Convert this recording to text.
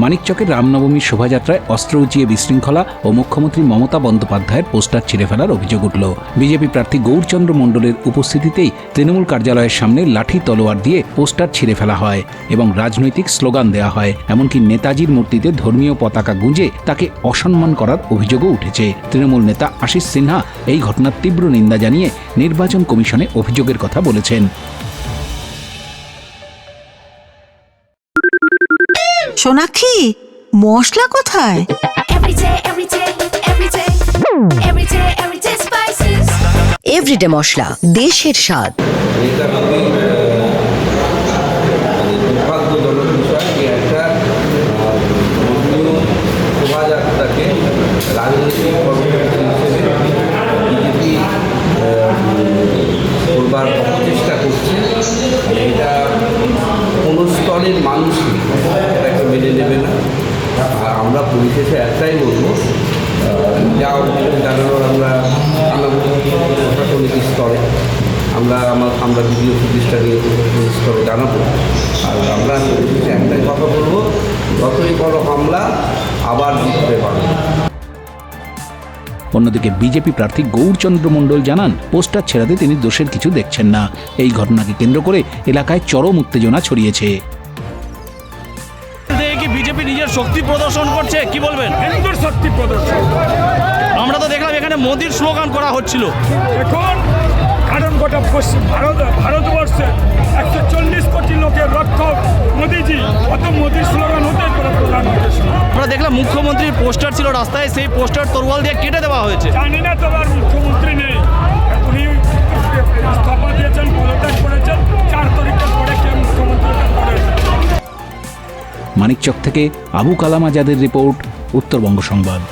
মানিকচকের রামনবমীর শোভাযাত্রায় অস্ত্র উঁচিয়ে বিশৃঙ্খলা ও মুখ্যমন্ত্রী মমতা বন্দ্যোপাধ্যায়ের পোস্টার ছিঁড়ে ফেলার অভিযোগ উঠল। বিজেপি প্রার্থী গৌরচন্দ্র মণ্ডলের উপস্থিতিতেই তৃণমূল কার্যালয়ের সামনে লাঠি তলোয়ার দিয়ে পোস্টার ছিঁড়ে ফেলা হয় এবং রাজনৈতিক স্লোগান দেওয়া হয়। এমনকি নেতাজির মূর্তিতে ধর্মীয় পতাকা গুঁজে তাকে অসম্মান করার অভিযোগও উঠেছে। তৃণমূল নেতা আশিস সিনহা এই ঘটনার তীব্র নিন্দা জানিয়ে নির্বাচন কমিশনে অভিযোগের কথা বলেছেন। সোনাক্ষী, মশলা কোথায়? এভরিডে মশলা, দেশের স্বাদ। দুর্ভাগ্যজনক বিষয় যে একটা শোভাযাত্রাকে রাজনৈতিক কর্মসূচি হিসেবে বিজেপি করবার অপচেষ্টা করছে। এটা কোনো স্তরের মানুষই এটাকে মেনে নেবে না। আর আমরা পরিশেষে একটাই বলবো, যা অভিযোগ জানানোর আমরা প্রশাসনিক স্তরে আমরা ভিডিও ফুটেজটা নিয়ে প্রশাসনিক স্তরে জানাবো। আর আমরা পরিশেষে একটাই কথা বলবো, যতই বড় হামলা আবার জিততে পারবে। অন্যদিকে বিজেপি প্রার্থী গৌরচন্দ্র মণ্ডল জানান, পোস্টার ছেড়াতে তিনি দোষের কিছু দেখছেন না। এই ঘটনাকে কেন্দ্র করে এলাকায় চরম উত্তেজনা ছড়িয়েছে। বিজেপি নিজের শক্তি প্রদর্শন করছে, কি বলবেন? হিন্দুর শক্তি প্রদর্শন। আমরা তো দেখলাম এখানে মোদির স্লোগান করা হচ্ছিল। এখন কারণ গোটা ভারতবর্ষে 140 কোটি লোকের রক্ষক মোদিজি, অত মোদির স্লোগান হতে পারে প্রধানমন্ত্রীর স্লোগান। আমরা দেখলাম মুখ্যমন্ত্রীর পোস্টার ছিল রাস্তায়, সেই পোস্টার তরোয়াল দিয়ে কেটে দেওয়া হয়েছে। জানি না তো, আর মুখ্যমন্ত্রী নেই, উনি ইস্তফা দিয়েছেন, পদত্যাগ করেছেন। 4 তারিখের পরে কে মুখ্যমন্ত্রীকে করেন। মানিকচক থেকে আবু কালাম আজাদের রিপোর্ট, উত্তরবঙ্গ সংবাদ।